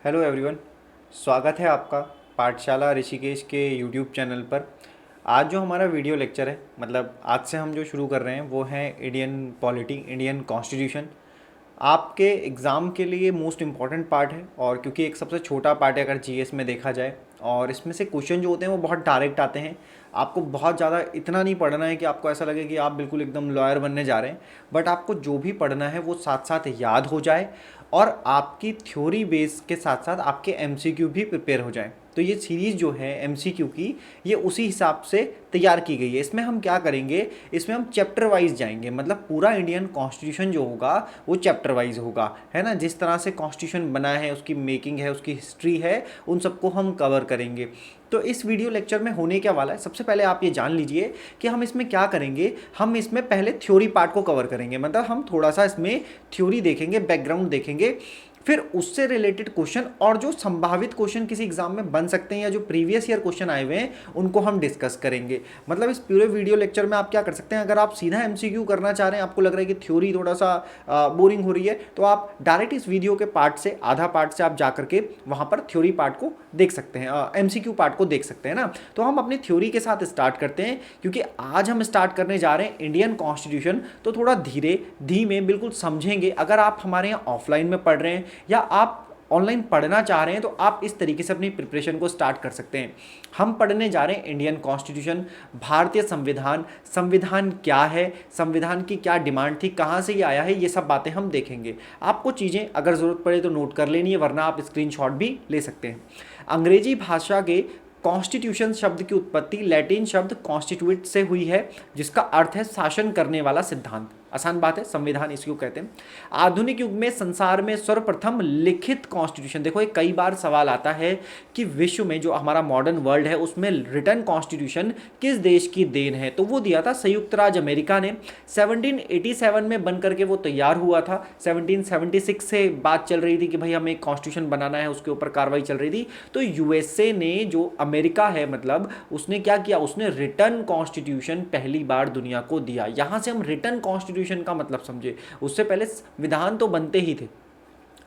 Hello everyone. स्वागत है आपका पाठशाला ऋषिकेश के यूट्यूब चैनल पर। आज जो हमारा वीडियो लेक्चर है, मतलब आज से हम जो शुरू कर रहे हैं वो है इंडियन पॉलिटी, इंडियन कॉन्स्टिट्यूशन। आपके एग्ज़ाम के लिए मोस्ट इम्पॉर्टेंट पार्ट है, और क्योंकि एक सबसे छोटा पार्ट है अगर जीएस में देखा जाए, और इसमें से क्वेश्चन जो होते हैं वो बहुत डायरेक्ट आते हैं। आपको बहुत ज़्यादा इतना नहीं पढ़ना है कि आपको ऐसा लगे कि आप बिल्कुल एकदम लॉयर बनने जा रहे हैं, बट आपको जो भी पढ़ना है वो साथ साथ याद हो जाए, और आपकी थ्योरी बेस के साथ साथ आपके एमसीक्यू भी प्रिपेयर हो जाएं। तो ये सीरीज़ जो है एमसीक्यू की, ये उसी हिसाब से तैयार की गई है। इसमें हम क्या करेंगे, इसमें हम चैप्टर वाइज जाएंगे, मतलब पूरा इंडियन कॉन्स्टिट्यूशन जो होगा वो चैप्टर वाइज होगा, है ना। जिस तरह से कॉन्स्टिट्यूशन बना है, उसकी मेकिंग है, उसकी हिस्ट्री है, उन सबको हम कवर करेंगे। तो इस वीडियो लेक्चर में होने क्या वाला है, सबसे पहले आप ये जान लीजिए कि हम इसमें क्या करेंगे। हम इसमें पहले थ्योरी पार्ट को कवर करेंगे, मतलब हम थोड़ा सा इसमें थ्योरी देखेंगे, बैकग्राउंड देखेंगे, फिर उससे रिलेटेड क्वेश्चन और जो संभावित क्वेश्चन किसी एग्जाम में बन सकते हैं या जो प्रीवियस ईयर क्वेश्चन आए हुए हैं उनको हम डिस्कस करेंगे। मतलब इस पूरे वीडियो लेक्चर में आप क्या कर सकते हैं, अगर आप सीधा एमसीक्यू करना चाह रहे हैं, आपको लग रहा है कि थ्योरी थोड़ा सा बोरिंग हो रही है, तो आप डायरेक्ट इस वीडियो के पार्ट से, आधा पार्ट से आप जा करके वहाँ पर थ्योरी पार्ट को देख सकते हैं, एमसीक्यू पार्ट को देख सकते हैं ना। तो हम अपनी थ्योरी के साथ स्टार्ट करते हैं, क्योंकि आज हम स्टार्ट करने जा रहे हैं इंडियन कॉन्स्टिट्यूशन। तो थोड़ा धीरे धीमे बिल्कुल समझेंगे। अगर आप हमारे यहाँ ऑफलाइन में पढ़ रहे हैं या आप ऑनलाइन पढ़ना चाह रहे हैं, तो आप इस तरीके से अपनी प्रिपरेशन को स्टार्ट कर सकते हैं। हम पढ़ने जा रहे हैं इंडियन कॉन्स्टिट्यूशन, भारतीय संविधान, संविधान क्या है, संविधान की क्या डिमांड थी, कहाँ से ये आया है, ये सब बातें हम देखेंगे। आपको चीज़ें अगर ज़रूरत पड़े तो नोट कर लेनी है, वरना आप स्क्रीनशॉट भी ले सकते हैं। अंग्रेजी भाषा के कॉन्स्टिट्यूशन शब्द की उत्पत्ति लैटिन शब्द कॉन्स्टिट्यूट से हुई है, जिसका अर्थ है शासन करने वाला सिद्धांत। आसान बात है, संविधान इसको कहते हैं। आधुनिक युग में संसार में सर्वप्रथम लिखित कॉन्स्टिट्यूशन, देखो ये कई बार सवाल आता है कि विश्व में जो हमारा मॉडर्न वर्ल्ड है उसमें रिटन कॉन्स्टिट्यूशन किस देश की देन है, तो वो दिया था संयुक्त राज्य अमेरिका ने। 1787 में बन करके वो तैयार हुआ था। 1776 से बात चल रही थी कि भाई हमें एक कॉन्स्टिट्यूशन बनाना है, उसके ऊपर कार्रवाई चल रही थी। तो यूएसए ने, जो अमेरिका है मतलब, उसने क्या किया, उसने रिटन कॉन्स्टिट्यूशन पहली बार दुनिया को दिया। यहां से हम रिटन कॉन्स्टिट्यूशन का मतलब समझे। उससे पहले विधान तो बनते ही थे,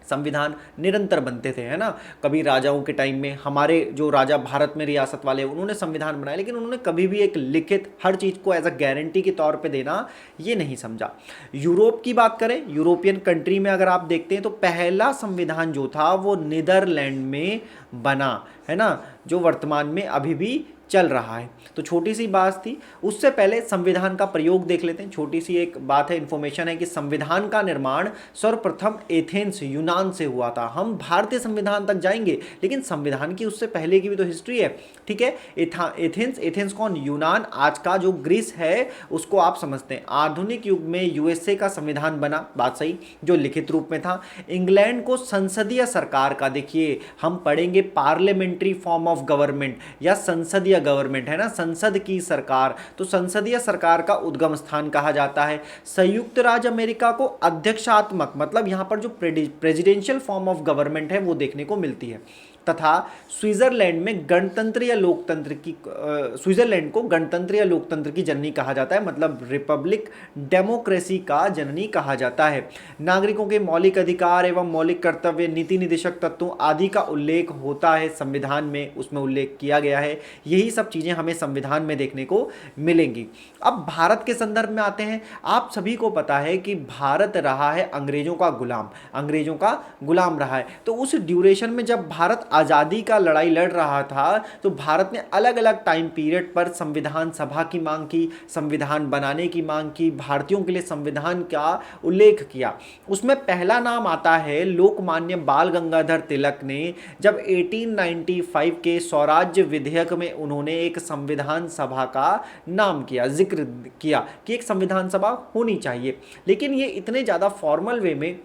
संविधान निरंतर बनते थे, है ना। कभी राजाओं के टाइम में, हमारे जो राजा भारत में रियासत वाले, उन्होंने संविधान बनाया, लेकिन उन्होंने कभी भी एक लिखित हर चीज़ को एज अ गारंटी के तौर पे देना ये नहीं समझा। यूरोप की बात करें, यूरोपियन कंट्री में अगर आप देखते हैं तो पहला संविधान जो था वो नीदरलैंड में बना, है ना, जो वर्तमान में अभी भी चल रहा है। तो छोटी सी बात थी। उससे पहले संविधान का प्रयोग देख लेते हैं। छोटी सी एक बात है, इंफॉर्मेशन है कि संविधान का निर्माण सर्वप्रथम एथेंस, यूनान से हुआ था। हम भारतीय संविधान तक जाएंगे, लेकिन संविधान की उससे पहले की भी तो हिस्ट्री है, ठीक है। एथेंस, एथेंस कौन, यूनान, आज का जो ग्रीस है उसको आप समझते हैं। आधुनिक युग में यूएसए का संविधान बना, बात सही, जो लिखित रूप में था। इंग्लैंड को संसदीय सरकार का, देखिए हम पढ़ेंगे पार्लियामेंट्री फॉर्म ऑफ गवर्नमेंट या संसदीय गवर्नमेंट, है ना, संसद की सरकार, तो संसदीय सरकार का उद्गम स्थान कहा जाता है। संयुक्त राज्य अमेरिका को अध्यक्षात्मक, मतलब यहां पर जो प्रेसिडेंशियल फॉर्म ऑफ गवर्नमेंट है वो देखने को मिलती है। तथा स्विट्जरलैंड में गणतंत्र या लोकतंत्र की, स्विट्जरलैंड को गणतंत्र या लोकतंत्र की जननी कहा जाता है, मतलब रिपब्लिक डेमोक्रेसी का जननी कहा जाता है। नागरिकों के मौलिक अधिकार एवं मौलिक कर्तव्य, नीति निदेशक तत्वों आदि का उल्लेख होता है संविधान में, उसमें उल्लेख किया गया है। यही सब चीज़ें हमें संविधान में देखने को मिलेंगी। अब भारत के संदर्भ में आते हैं। आप सभी को पता है कि भारत रहा है अंग्रेजों का गुलाम, अंग्रेजों का गुलाम रहा है। तो उस ड्यूरेशन में जब भारत आज़ादी का लड़ाई लड़ रहा था, तो भारत ने अलग अलग टाइम पीरियड पर संविधान सभा की मांग की, संविधान बनाने की मांग की, भारतीयों के लिए संविधान का उल्लेख किया। उसमें पहला नाम आता है लोकमान्य बाल गंगाधर तिलक ने, जब 1895 के स्वराज्य विधेयक में उन्होंने एक संविधान सभा का नाम किया, जिक्र किया कि एक संविधान सभा होनी चाहिए। लेकिन ये इतने ज़्यादा फॉर्मल वे में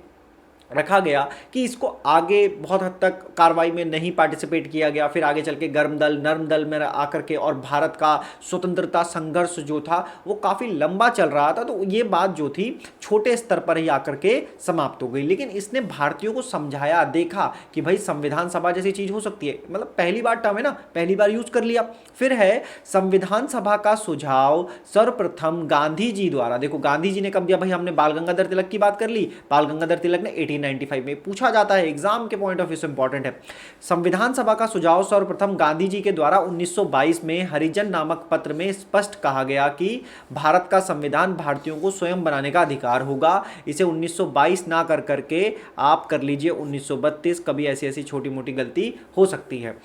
रखा गया कि इसको आगे बहुत हद तक कार्रवाई में नहीं पार्टिसिपेट किया गया। फिर आगे चल के गर्म दल, नर्म दल में आकर के, और भारत का स्वतंत्रता संघर्ष जो था वो काफ़ी लंबा चल रहा था, तो ये बात जो थी छोटे स्तर पर ही आकर के समाप्त हो गई। लेकिन इसने भारतीयों को समझाया, देखा कि भाई संविधान सभा जैसी चीज़ हो सकती है, मतलब पहली बार टर्म है ना, पहली बार यूज कर लिया। फिर है संविधान सभा का सुझाव सर्वप्रथम गांधी जी द्वारा, देखो गांधी जी ने कब दिया, भाई हमने बाल गंगाधर तिलक की बात कर ली, बाल गंगाधर तिलक ने 1995 में पूछा जाता है, एग्जाम के पॉइंट ऑफ व्यू से इंपॉर्टेंट है। संविधान सभा का सुझाव सर्वप्रथम गांधी जी के द्वारा 1922 में हरिजन नामक पत्र में स्पष्ट कहा गया कि भारत का संविधान भारतीयों को स्वयं बनाने का अधिकार होगा। इसे 1922 ना कर करके आप कर लीजिए 1932, कभी ऐसी ऐसी छोटी मोटी गलती हो सकती है।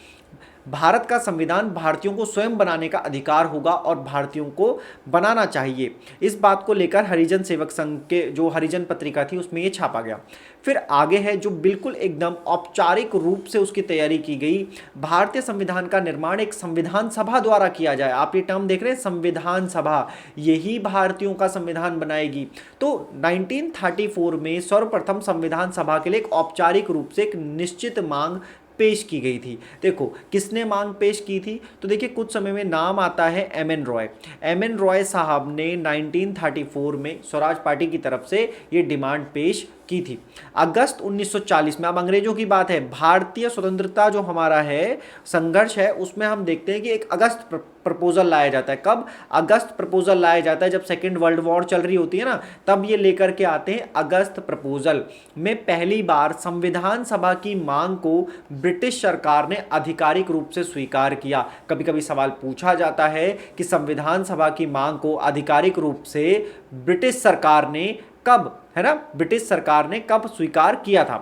भारत का संविधान भारतीयों को स्वयं बनाने का अधिकार होगा और भारतीयों को बनाना चाहिए। इस बात को लेकर हरिजन सेवक संघ के जो हरिजन पत्रिका थी उसमें ये छापा गया। फिर आगे है जो बिल्कुल एकदम औपचारिक रूप से उसकी तैयारी की गई, भारतीय संविधान का निर्माण एक संविधान सभा द्वारा किया जाए। आप ये टर्म देख रहे हैं, संविधान सभा, यही भारतीयों का संविधान बनाएगी। तो 1934 में सर्वप्रथम संविधान सभा के लिए एक औपचारिक रूप से एक निश्चित मांग पेश की गई थी। देखो किसने मांग पेश की थी, तो देखिए कुछ समय में नाम आता है एम.एन. रॉय। एम.एन. रॉय साहब ने 1934 में स्वराज पार्टी की तरफ से ये डिमांड पेश की थी। अगस्त 1940 में, अब अंग्रेजों की बात है, भारतीय स्वतंत्रता जो हमारा है संघर्ष है उसमें हम देखते हैं कि एक अगस्त प्रपोजल लाया जाता है। कब? अगस्त प्रपोजल लाया जाता है, जब सेकेंड वर्ल्ड वॉर चल रही होती है ना, तब ये लेकर के आते हैं अगस्त प्रपोजल में। पहली बार संविधान सभा की मांग को ब्रिटिश सरकार ने आधिकारिक रूप से स्वीकार किया। कभी कभी सवाल पूछा जाता है कि संविधान सभा की मांग को आधिकारिक रूप से ब्रिटिश सरकार ने कब, है ना, ब्रिटिश सरकार ने कब स्वीकार किया था।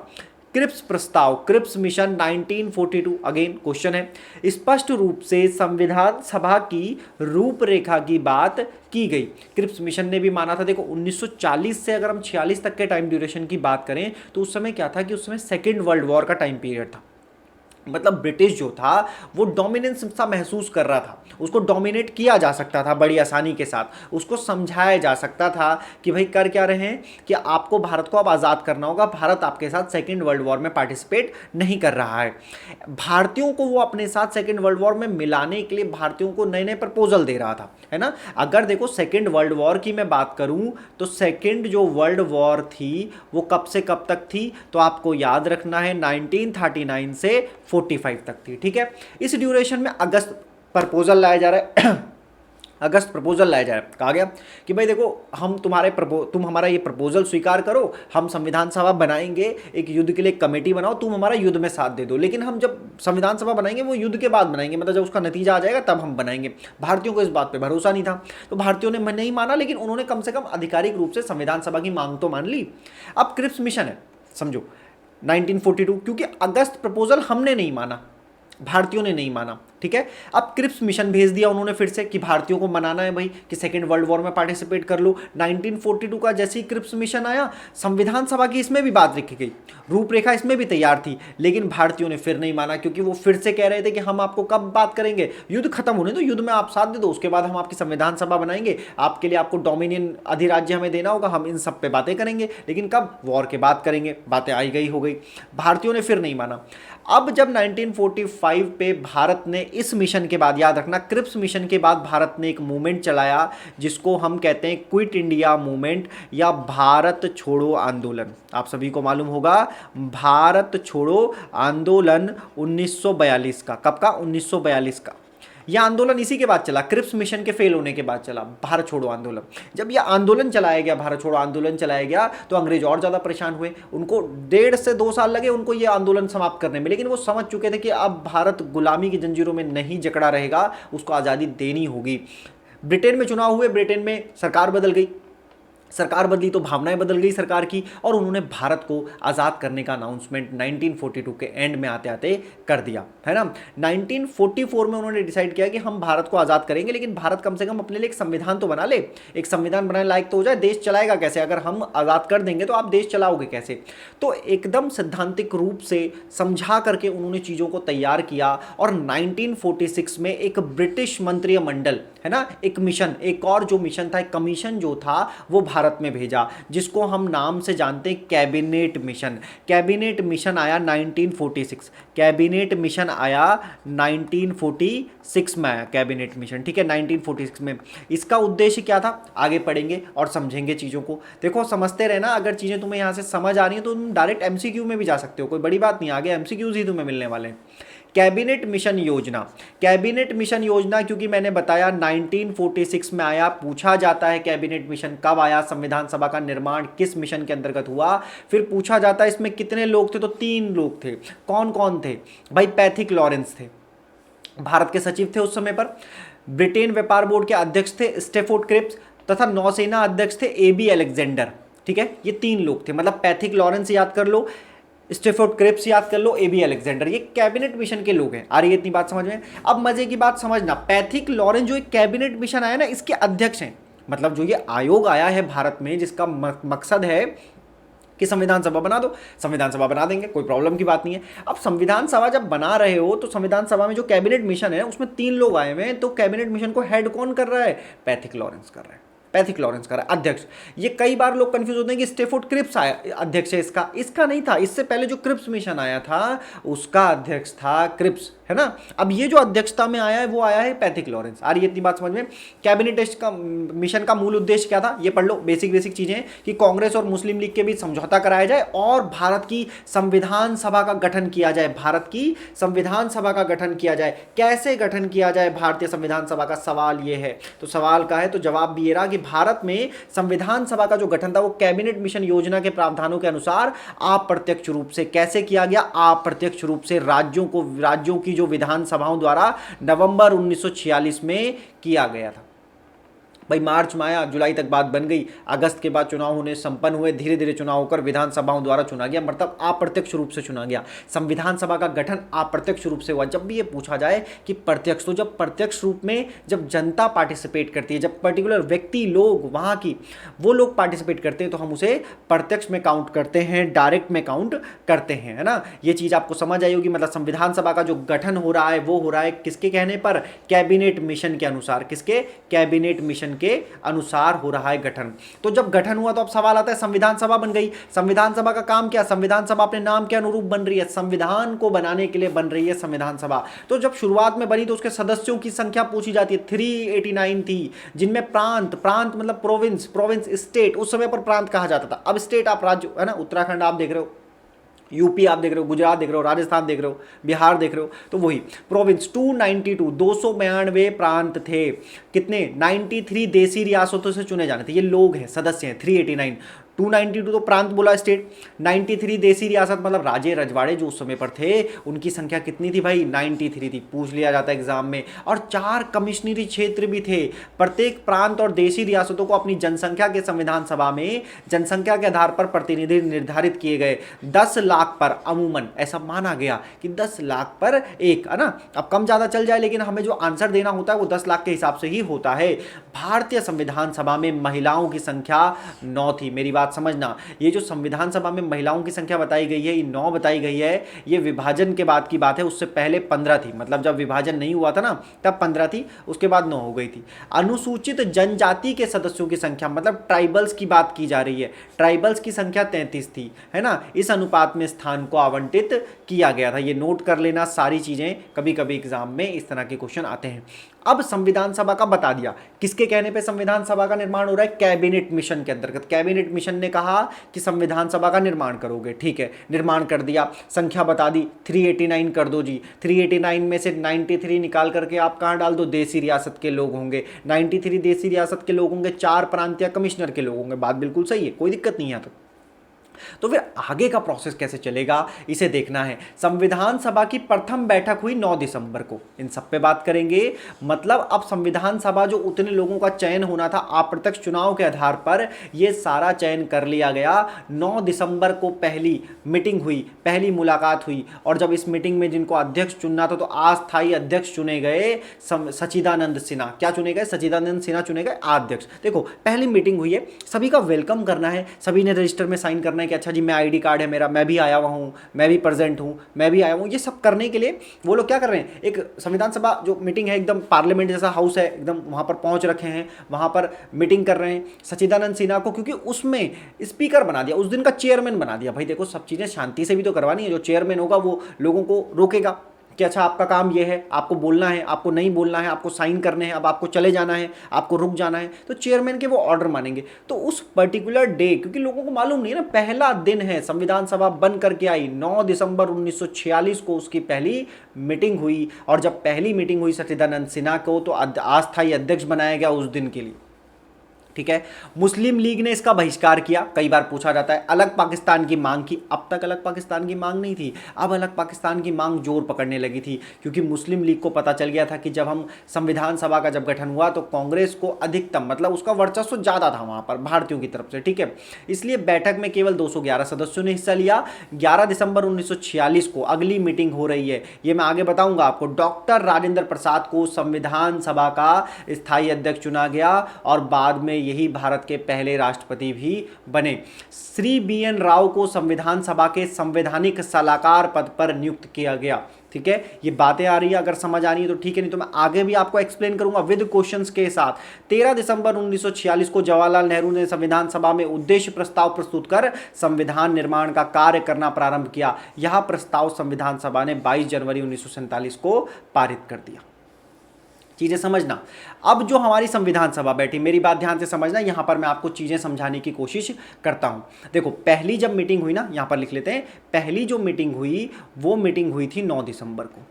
क्रिप्स प्रस्ताव, क्रिप्स मिशन 1942, अगेन क्वेश्चन है। स्पष्ट रूप से संविधान सभा की रूपरेखा की बात की गई। क्रिप्स मिशन ने भी माना था। देखो 1940 से अगर हम 46 तक के टाइम ड्यूरेशन की बात करें तो उस समय क्या था कि उस समय सेकेंड वर्ल्ड वॉर का टाइम पीरियड था। मतलब ब्रिटिश जो था वो डोमिनेंस सा महसूस कर रहा था, उसको डोमिनेट किया जा सकता था बड़ी आसानी के साथ, उसको समझाया जा सकता था कि भाई कर क्या रहे हैं कि आपको भारत को अब आज़ाद करना होगा, भारत आपके साथ सेकेंड वर्ल्ड वॉर में पार्टिसिपेट नहीं कर रहा है। भारतीयों को वो अपने साथ सेकेंड वर्ल्ड वॉर में मिलाने के लिए भारतीयों को नए नए प्रपोजल दे रहा था, है ना। अगर देखो सेकेंड वर्ल्ड वॉर की मैं बात करूं तो सेकेंड जो वर्ल्ड वॉर थी वो कब से कब तक थी, तो आपको याद रखना है 1939 से 45 तक थी, ठीक है। इस ड्यूरेशन में अगस्त प्रपोजल लाया जा रहा है अगस्त प्रपोजल लाया जा रहा है। कहा गया कि भाई देखो हम तुम हमारा ये प्रपोजल स्वीकार करो, हम संविधान सभा बनाएंगे, एक युद्ध के लिए कमेटी बनाओ, तुम हमारा युद्ध में साथ दे दो, लेकिन हम जब संविधान सभा बनाएंगे वो युद्ध के बाद बनाएंगे, मतलब जब उसका नतीजा आ जाएगा तब हम बनाएंगे। भारतीयों को इस बात पर भरोसा नहीं था, तो भारतीयों ने नहीं माना, लेकिन उन्होंने कम से कम आधिकारिक रूप से संविधान सभा की मांग तो मान ली। अब क्रिप्स मिशन है, समझो 1942, क्योंकि अगस्त प्रपोजल हमने नहीं माना, भारतीयों ने नहीं माना, ठीक है। अब क्रिप्स मिशन भेज दिया उन्होंने फिर से कि भारतीयों को मनाना है भाई कि सेकेंड वर्ल्ड वॉर में पार्टिसिपेट कर लो। 1942 का जैसे ही क्रिप्स मिशन आया, संविधान सभा की इसमें भी बात लिखी गई, रूपरेखा इसमें भी तैयार थी, लेकिन भारतीयों ने फिर नहीं माना, क्योंकि वो फिर से कह रहे थे कि हम आपको कब बात करेंगे, युद्ध खत्म होने दो, युद्ध में आप साथ दे दो, उसके बाद हम आपकी संविधान सभा बनाएंगे, आपके लिए आपको डोमिनियन अधिराज्य हमें देना होगा, हम इन सब पे बातें करेंगे, लेकिन कब, वॉर के बाद करेंगे। बातें आई गई हो गई, भारतीयों ने फिर नहीं माना। अब जब 1945 पे भारत ने इस मिशन के बाद, याद रखना क्रिप्स मिशन के बाद भारत ने एक मूवमेंट चलाया जिसको हम कहते हैं क्विट इंडिया मूवमेंट या भारत छोड़ो आंदोलन। आप सभी को मालूम होगा भारत छोड़ो आंदोलन 1942 का, कब का, 1942 का। यह आंदोलन इसी के बाद चला, क्रिप्स मिशन के फेल होने के बाद चला भारत छोड़ो आंदोलन। जब यह आंदोलन चलाया गया, भारत छोड़ो आंदोलन चलाया गया, तो अंग्रेज और ज़्यादा परेशान हुए। उनको 1.5 से 2 साल लगे उनको ये आंदोलन समाप्त करने में, लेकिन वो समझ चुके थे कि अब भारत गुलामी की जंजीरों में नहीं जकड़ा रहेगा, उसको आज़ादी देनी होगी। ब्रिटेन में चुनाव हुए, ब्रिटेन में सरकार बदल गई, सरकार बदली तो भावनाएं बदल गई सरकार की, और उन्होंने भारत को आज़ाद करने का अनाउंसमेंट 1942 के एंड में आते आते कर दिया, है ना। 1944 में उन्होंने डिसाइड किया कि हम भारत को आज़ाद करेंगे, लेकिन भारत कम से कम अपने लिए एक संविधान तो बना ले, एक संविधान बनाने लायक तो हो जाए। देश चलाएगा कैसे, अगर हम आज़ाद कर देंगे तो आप देश चलाओगे कैसे। तो एकदम सैद्धांतिक रूप से समझा करके उन्होंने चीज़ों को तैयार किया, और 1946 में एक ब्रिटिश मंत्रिय मंडल, है ना, एक मिशन, एक और जो मिशन था, एक कमीशन जो था वो भारत में भेजा, जिसको हम नाम से जानते हैं कैबिनेट मिशन। कैबिनेट मिशन आया 1946, कैबिनेट मिशन आया 1946 में आया कैबिनेट मिशन, ठीक है, 1946 में। इसका उद्देश्य क्या था, आगे पढ़ेंगे और समझेंगे चीज़ों को। देखो समझते रहना, अगर चीज़ें तुम्हें यहाँ से समझ आ रही हैं तो तुम डायरेक्ट एमसीक्यू में भी जा सकते हो, कोई बड़ी बात नहीं, आगे एमसीक्यूज ही तुम्हें मिलने वाले हैं। कैबिनेट मिशन योजना। कैबिनेट मिशन योजना क्योंकि मैंने बताया 1946 में आया, पूछा जाता है कैबिनेट मिशन कब आया, संविधान सभा का निर्माण किस मिशन के अंतर्गत हुआ। फिर पूछा जाता है इसमें कितने लोग थे, तो 3 लोग थे। कौन कौन थे भाई? पैथिक लॉरेंस थे, भारत के सचिव थे उस समय पर। ब्रिटेन व्यापार बोर्ड के अध्यक्ष थे स्टेफोर्ड क्रिप्स, तथा नौसेना अध्यक्ष थे एबी अलेक्जेंडर। ठीक है, ये 3 लोग थे, मतलब पैथिक लॉरेंस याद कर लो, स्टेफोर्ड क्रिप्स याद कर लो, एबी अलेक्जेंडर, ये कैबिनेट मिशन के लोग हैं। आ रही है इतनी बात समझ में? अब मजे की बात समझना, पैथिक लॉरेंस जो एक कैबिनेट मिशन आया ना, इसके अध्यक्ष हैं। मतलब जो ये आयोग आया है भारत में, जिसका मकसद है कि संविधान सभा बना दो, संविधान सभा बना देंगे, कोई प्रॉब्लम की बात नहीं है। अब संविधान सभा जब बना रहे हो तो संविधान सभा में जो कैबिनेट मिशन है उसमें 3 लोग आए हुए हैं, तो कैबिनेट मिशन को हेड कौन कर रहा है? पैथिक लॉरेंस कर रहा है, पैथिक लॉरेंस कर रहा है अध्यक्ष। ये कई बार लोग कंफ्यूज होते हैं कि स्टेफोर्ड क्रिप्स आया अध्यक्ष है इसका, इसका नहीं था। इससे पहले जो क्रिप्स मिशन आया था उसका अध्यक्ष था क्रिप्स, है ना। अब ये जो अध्यक्षता में आया है वो आया है पैथिक लॉरेंस। आ रही है इतनी बात समझ में? कैबिनेट का मिशन का मूल उद्देश्य क्या था ये पढ़ लो, बेसिक बेसिक चीजें, कि कांग्रेस और मुस्लिम लीग के बीच समझौता कराया जाए और भारत की संविधान सभा का गठन किया जाए। भारत की संविधान सभा का गठन किया जाए। कैसे गठन किया जाए भारतीय संविधान सभा का? सवाल ये है। तो सवाल का है तो जवाब भी ये रहा कि भारत में संविधान सभा का जो गठन था वो कैबिनेट मिशन योजना के प्रावधानों के अनुसार अप्रत्यक्ष रूप से कैसे किया गया? अप्रत्यक्ष रूप से राज्यों की जो विधानसभाओं द्वारा नवंबर 1946 में किया गया था। भाई मार्च में आया, जुलाई तक बात बन गई, अगस्त के बाद चुनाव होने संपन्न हुए, धीरे धीरे चुनाव होकर विधानसभाओं द्वारा चुना गया, मतलब अप्रत्यक्ष रूप से चुना गया। संविधान सभा का गठन अप्रत्यक्ष रूप से हुआ। जब भी ये पूछा जाए कि प्रत्यक्ष, तो जब प्रत्यक्ष रूप में जब जनता पार्टिसिपेट करती है, जब पर्टिकुलर व्यक्ति लोग वहाँ की वो लोग पार्टिसिपेट करते हैं तो हम उसे प्रत्यक्ष में काउंट करते हैं, डायरेक्ट में काउंट करते हैं, है ना। ये चीज़ आपको समझ आई होगी। मतलब संविधान सभा का जो गठन हो रहा है वो हो रहा है किसके कहने पर? कैबिनेट मिशन के अनुसार। किसके? कैबिनेट मिशन के अनुसार हो रहा है गठन। तो जब गठन हुआ तो अब सवाल आता है, संविधान सभा बन गई। संविधान सभा का काम क्या? संविधान सभा अपने नाम के अनुरूप बन रही है, संविधान को बनाने के लिए बन रही है संविधान सभा। तो जब शुरुआत में बनी तो उसके सदस्यों की संख्या पूछी जाती है, 389 थी, जिनमें प्रांत मतलब प्रोविंस स्टेट, उस समय पर प्रांत कहा जाता था। अब स्टेट आप राज्य, है ना, उत्तराखंड आप देख रहे हो, यूपी आप देख रहे हो, गुजरात देख रहे हो, राजस्थान देख रहे हो, बिहार देख रहे हो, तो वही प्रोविंस 292 292 प्रांत थे। कितने? 93 देसी रियासतों से चुने जाने थे। ये लोग हैं, सदस्य हैं 389। 292 तो प्रांत बोला स्टेट, 93 देसी रियासत मतलब राजे रजवाड़े जो उस समय पर थे, उनकी संख्या कितनी थी भाई? 93 थी, पूछ लिया जाता है एग्जाम में। और 4 कमिश्नरी क्षेत्र भी थे। प्रत्येक प्रांत और देशी रियासतों को अपनी जनसंख्या के संविधान सभा में जनसंख्या के आधार पर प्रतिनिधि निर्धारित किए गए। 10 लाख पर अमूमन ऐसा माना गया कि 10 लाख पर एक, है ना। अब कम ज़्यादा चल जाए लेकिन हमें जो आंसर देना होता है वो 10 लाख के हिसाब से ही होता है। भारतीय संविधान सभा में महिलाओं की संख्या 9 थी। मेरी बात समझना, ये जो संविधान सभा में महिलाओं की संख्या बताई गई है, ये 9 बताई गई है, ये विभाजन के बाद की बात है। उससे पहले 15 थी, मतलब जब विभाजन नहीं हुआ था ना तब 15 थी, उसके बाद 9 हो गई थी। अनुसूचित जनजाति के सदस्यों की संख्या, मतलब ट्राइबल्स की बात की जा रही है, ट्राइबल्स की संख्या 33 थी, है ना। इस अनुपात में स्थान को आवंटित किया गया था। ये नोट कर लेना सारी चीजें, कभी कभी एग्जाम में इस तरह के क्वेश्चन आते हैं। अब संविधान सभा का बता दिया, किसके कहने पे संविधान सभा का निर्माण हो रहा है? कैबिनेट मिशन के अंतर्गत। कैबिनेट मिशन ने कहा कि संविधान सभा का निर्माण करोगे, ठीक है, निर्माण कर दिया, संख्या बता दी, 389 कर दो जी। 389 में से 93 निकाल करके आप कहाँ डाल दो? देसी रियासत के लोग होंगे। 93 देसी रियासत के लोग होंगे, 4 प्रांतीय कमिश्नर के लोग होंगे। बात बिल्कुल सही है, कोई दिक्कत नहीं है। तो फिर आगे का प्रोसेस कैसे चलेगा इसे देखना है। संविधान सभा की प्रथम बैठक हुई 9 दिसंबर को, इन सब पे बात करेंगे। मतलब अब संविधान सभा जो उतने लोगों का चयन होना था अप्रत्यक्ष चुनाव के आधार पर, ये सारा चयन कर लिया गया। 9 दिसंबर को पहली मीटिंग हुई, पहली मुलाकात हुई, और जब इस मीटिंग में जिनको अध्यक्ष चुनना था तो अस्थायी अध्यक्ष चुने गए सच्चिदानंद सिन्हा। क्या चुने गए? सच्चिदानंद सिन्हा चुने गए अध्यक्ष। देखो पहली मीटिंग हुई है, सभी का वेलकम करना है, सभी ने रजिस्टर में साइन करना है कि अच्छा जी मैं आईडी कार्ड है मेरा, मैं भी आया हुआ हूँ, मैं भी प्रेजेंट हूँ, मैं भी आया हूँ। ये सब करने के लिए वो लोग क्या कर रहे हैं, एक संविधान सभा जो मीटिंग है एकदम पार्लियामेंट जैसा हाउस है, एकदम वहाँ पर पहुँच रखे हैं, वहाँ पर मीटिंग कर रहे हैं। सच्चिदानंद सिन्हा को क्योंकि उसमें स्पीकर बना दिया, उस दिन का चेयरमैन बना दिया। भाई देखो सब चीज़ें शांति से भी तो करवानी है, जो चेयरमैन होगा वो लोगों को रोकेगा, कि अच्छा आपका काम ये है, आपको बोलना है, आपको नहीं बोलना है, आपको साइन करने हैं, अब आपको चले जाना है, आपको रुक जाना है, तो चेयरमैन के वो ऑर्डर मानेंगे। तो उस पर्टिकुलर डे, क्योंकि लोगों को मालूम नहीं है ना, पहला दिन है, संविधान सभा बन करके आई 9 दिसंबर 1946 को उसकी पहली मीटिंग हुई, और जब पहली मीटिंग हुई सच्चिदानंद सिन्हा को तो अस्थायी अध्यक्ष बनाया गया उस दिन के लिए। ठीक है, मुस्लिम लीग ने इसका बहिष्कार किया। कई बार पूछा जाता है अलग पाकिस्तान की मांग की, अब तक अलग पाकिस्तान की मांग नहीं थी, अब अलग पाकिस्तान की मांग जोर पकड़ने लगी थी, क्योंकि मुस्लिम लीग को पता चल गया था कि जब हम संविधान सभा का जब गठन हुआ तो कांग्रेस को अधिकतम, मतलब उसका वर्चस्व ज़्यादा था वहाँ पर भारतीयों की तरफ से। ठीक है, इसलिए बैठक में केवल 211 सदस्यों ने हिस्सा लिया। 11 दिसंबर 1946 को अगली मीटिंग हो रही है, ये मैं आगे बताऊंगा आपको। डॉक्टर राजेंद्र प्रसाद को संविधान सभा का स्थायी अध्यक्ष चुना गया और बाद में यही भारत के पहले राष्ट्रपति भी बने। श्री BN राव को संविधान सभा के संवैधानिक सलाहकार पद पर नियुक्त किया गया। ठीक है, ये बातें आ रही है, अगर समझ आ रही है तो ठीक है, नहीं तो मैं आगे भी आपको एक्सप्लेन करूंगा विद क्वेश्चंस के साथ। 13 दिसंबर 1946 को जवाहरलाल नेहरू ने संविधान सभा में उद्देश्य प्रस्ताव प्रस्तुत कर संविधान निर्माण का कार्य करना प्रारंभ किया। यह प्रस्ताव संविधान सभा ने 22 जनवरी 1947 को पारित कर दिया। चीज़ें समझना। अब जो हमारी संविधान सभा बैठी, मेरी बात ध्यान से समझना, यहां पर मैं आपको चीज़ें समझाने की कोशिश करता हूं। देखो, पहली जब मीटिंग हुई ना, यहां पर लिख लेते हैं, पहली जो मीटिंग हुई वो मीटिंग हुई थी 9 दिसंबर को।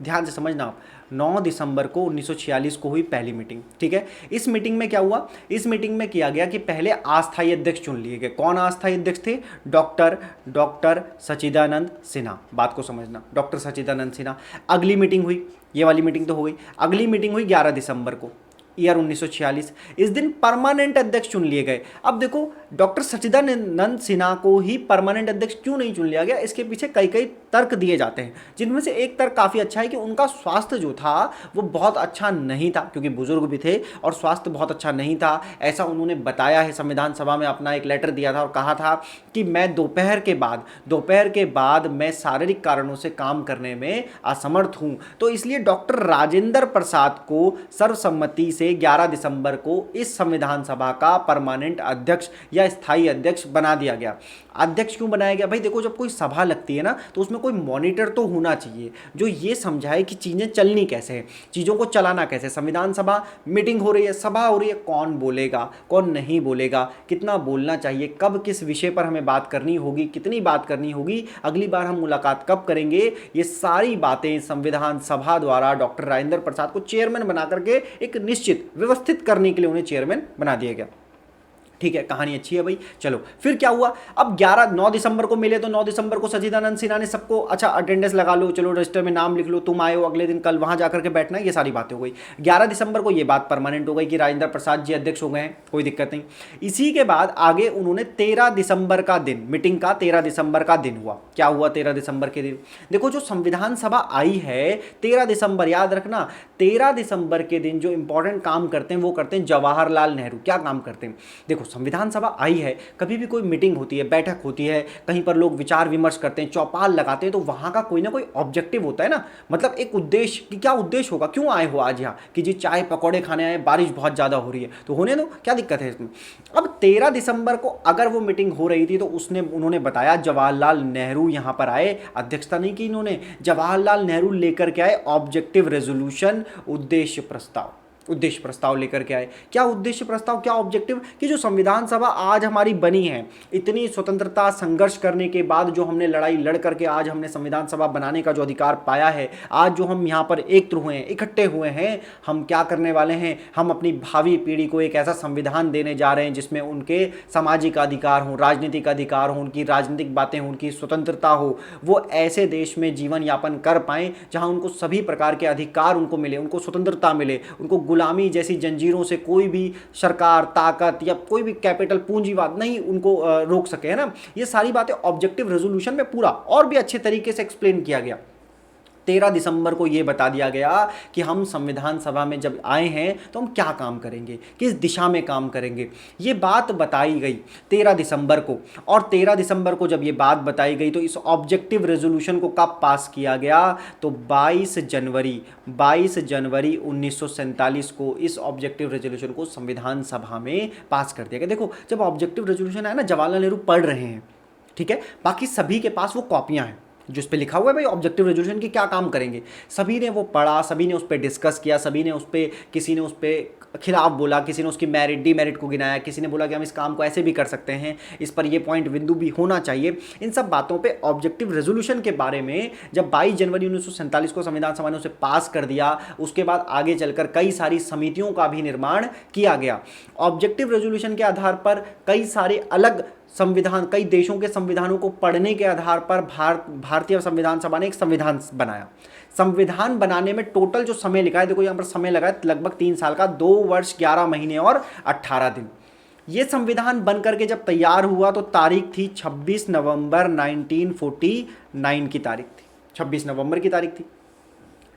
ध्यान से समझना आप, 9 दिसंबर को 1946 को हुई पहली मीटिंग। ठीक है, इस मीटिंग में क्या हुआ, इस मीटिंग में किया गया कि पहले अस्थायी अध्यक्ष चुन लिए गए। कौन अस्थायी अध्यक्ष थे? डॉक्टर सच्चिदानंद सिन्हा। बात को समझना, डॉक्टर सच्चिदानंद सिन्हा। अगली मीटिंग हुई, ये वाली मीटिंग तो हो गई, अगली मीटिंग हुई 11 दिसंबर को, ईयर 1946। इस दिन परमानेंट अध्यक्ष चुन लिए गए। अब देखो, डॉक्टर सच्चिदानंद सिन्हा को ही परमानेंट अध्यक्ष क्यों नहीं चुन लिया गया, इसके पीछे कई कई तर्क दिए जाते हैं, जिनमें से एक तर्क काफ़ी अच्छा है कि उनका स्वास्थ्य जो था वो बहुत अच्छा नहीं था, क्योंकि बुजुर्ग भी थे और स्वास्थ्य बहुत अच्छा नहीं था, ऐसा उन्होंने बताया है। संविधान सभा में अपना एक लेटर दिया था और कहा था कि मैं दोपहर के बाद मैं शारीरिक कारणों से काम करने में असमर्थ हूँ। तो इसलिए डॉक्टर राजेंद्र प्रसाद को सर्वसम्मति से 11 दिसंबर को इस संविधान सभा का परमानेंट अध्यक्ष या स्थायी अध्यक्ष बना दिया गया। अध्यक्ष क्यों बनाया गया? भाई देखो, जब कोई सभा लगती है ना तो उसमें कोई मॉनिटर तो होना चाहिए जो ये समझाए कि चीज़ें चलनी कैसे है, चीज़ों को चलाना कैसे। संविधान सभा मीटिंग हो रही है, सभा हो रही है, कौन बोलेगा कौन नहीं बोलेगा, कितना बोलना चाहिए, कब किस विषय पर हमें बात करनी होगी, कितनी बात करनी होगी, अगली बार हम मुलाकात कब करेंगे, ये सारी बातें संविधान सभा द्वारा डॉक्टर राजेंद्र प्रसाद को चेयरमैन बना करके एक निश्चित व्यवस्थित करने के लिए उन्हें चेयरमैन बना दिया गया। ठीक है, कहानी अच्छी है भाई। चलो फिर क्या हुआ, अब 9 दिसंबर को मिले तो 9 दिसंबर को सच्चिदानंद सिन्हा ने सबको, अच्छा अटेंडेंस लगा लो, चलो रजिस्टर में नाम लिख लो, तुम आए हो अगले दिन, कल वहां जाकर के बैठना, ये सारी बातें हो गई। 11 दिसंबर को ये बात परमानेंट हो गई कि राजेंद्र प्रसाद जी अध्यक्ष हो गए हैं, कोई दिक्कत नहीं। इसी के बाद आगे उन्होंने 13 दिसंबर का दिन, मीटिंग का 13 दिसंबर का दिन हुआ। क्या हुआ 13 दिसंबर के दिन? देखो, जो संविधान सभा आई है 13 दिसंबर, याद रखना 13 दिसंबर के दिन जो इंपॉर्टेंट काम करते हैं वो करते हैं जवाहरलाल नेहरू। क्या काम करते हैं? देखो, संविधान सभा आई है, कभी भी कोई मीटिंग होती है, बैठक होती है, कहीं पर लोग विचार विमर्श करते हैं, चौपाल लगाते हैं, तो वहां का कोई ना कोई ऑब्जेक्टिव होता है ना, मतलब एक उद्देश्य, कि क्या उद्देश्य होगा, क्यों आए हो आज यहाँ, कि जी चाय पकौड़े खाने आए, बारिश बहुत ज़्यादा हो रही है, तो होने दो, क्या दिक्कत है इसमें। अब 13 दिसंबर को अगर वो मीटिंग हो रही थी तो उन्होंने बताया जवाहरलाल नेहरू यहाँ पर आए, अध्यक्षता नहीं की इन्होंने, जवाहरलाल नेहरू लेकर के आए ऑब्जेक्टिव रेजोल्यूशन, उद्देश्य प्रस्ताव लेकर के आए। क्या उद्देश्य प्रस्ताव, क्या ऑब्जेक्टिव, कि जो संविधान सभा आज हमारी बनी है, इतनी स्वतंत्रता संघर्ष करने के बाद जो हमने लड़ाई लड़ करके आज हमने संविधान सभा बनाने का जो अधिकार पाया है, आज जो हम यहाँ पर एकत्र हुए हैं, इकट्ठे हुए हैं, हम क्या करने वाले हैं, हम अपनी भावी पीढ़ी को एक ऐसा संविधान देने जा रहे हैं जिसमें उनके सामाजिक अधिकार हों, राजनीतिक अधिकार हों, उनकी राजनीतिक बातें हों, उनकी स्वतंत्रता हो, वो ऐसे देश में जीवन यापन कर पाएँ जहाँ उनको सभी प्रकार के अधिकार उनको मिले, उनको स्वतंत्रता मिले, उनको गुलामी जैसी जंजीरों से कोई भी सरकार, ताकत या कोई भी कैपिटल, पूंजीवाद नहीं उनको रोक सके, है ना। ये सारी बातें ऑब्जेक्टिव रेजोल्यूशन में पूरा और भी अच्छे तरीके से एक्सप्लेन किया गया। 13 दिसंबर को यह बता दिया गया कि हम संविधान सभा में जब आए हैं तो हम क्या काम करेंगे, किस दिशा में काम करेंगे, ये बात बताई गई 13 दिसंबर को। और 13 दिसंबर को जब ये बात बताई गई तो इस ऑब्जेक्टिव रेजोल्यूशन को कब पास किया गया, तो 22 जनवरी 1947 को इस ऑब्जेक्टिव रेजोल्यूशन को संविधान सभा में पास कर दिया गया। देखो, जब ऑब्जेक्टिव रेजोल्यूशन है ना, जवाहरलाल नेहरू पढ़ रहे हैं, ठीक है, बाकी सभी के पास वो कॉपियां हैं, जो उस पर लिखा हुआ है भाई ऑब्जेक्टिव रेजोल्यूशन की क्या काम करेंगे, सभी ने वो पढ़ा, सभी ने उस पर डिस्कस किया, सभी ने उस पर, किसी ने उस पर खिलाफ बोला, किसी ने उसकी मेरिट डीमेरिट को गिनाया, किसी ने बोला कि हम इस काम को ऐसे भी कर सकते हैं, इस पर ये पॉइंट बिंदु भी होना चाहिए। इन सब बातों पे ऑब्जेक्टिव रेजोल्यूशन के बारे में जब 22 जनवरी 1947 को संविधान सभा ने उसे पास कर दिया, उसके बाद आगे चलकर कई सारी समितियों का भी निर्माण किया गया। ऑब्जेक्टिव रेजोल्यूशन के आधार पर कई सारे अलग संविधान, कई देशों के संविधानों को पढ़ने के आधार पर भारतीय संविधान सभा ने एक संविधान बनाया। संविधान बनाने में टोटल जो समय लिखा है, देखो यहाँ पर समय लगा है लगभग 3 साल का, 2 वर्ष 11 महीने और 18 दिन। ये संविधान बन करके जब तैयार हुआ तो तारीख थी 26 नवंबर 1949 की तारीख थी, 26 नवंबर की तारीख थी।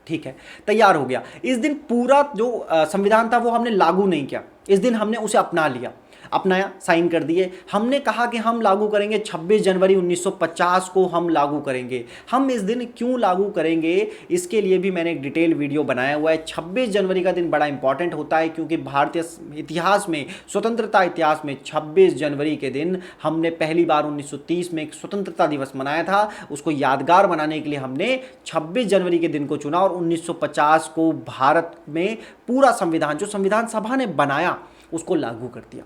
ठीक है, तैयार हो गया। इस दिन पूरा जो संविधान था वो हमने लागू नहीं किया, इस दिन हमने उसे अपना लिया, अपनाया, साइन कर दिए। हमने कहा कि हम लागू करेंगे 26 जनवरी 1950 को हम लागू करेंगे। हम इस दिन क्यों लागू करेंगे, इसके लिए भी मैंने एक डिटेल वीडियो बनाया हुआ है। 26 जनवरी का दिन बड़ा इंपॉर्टेंट होता है क्योंकि भारतीय इतिहास में, स्वतंत्रता इतिहास में 26 जनवरी के दिन हमने पहली बार 1930 में एक स्वतंत्रता दिवस मनाया था। उसको यादगार बनाने के लिए हमने 26 जनवरी के दिन को चुना और 1950 को भारत में पूरा संविधान, जो संविधान सभा ने बनाया, उसको लागू कर दिया।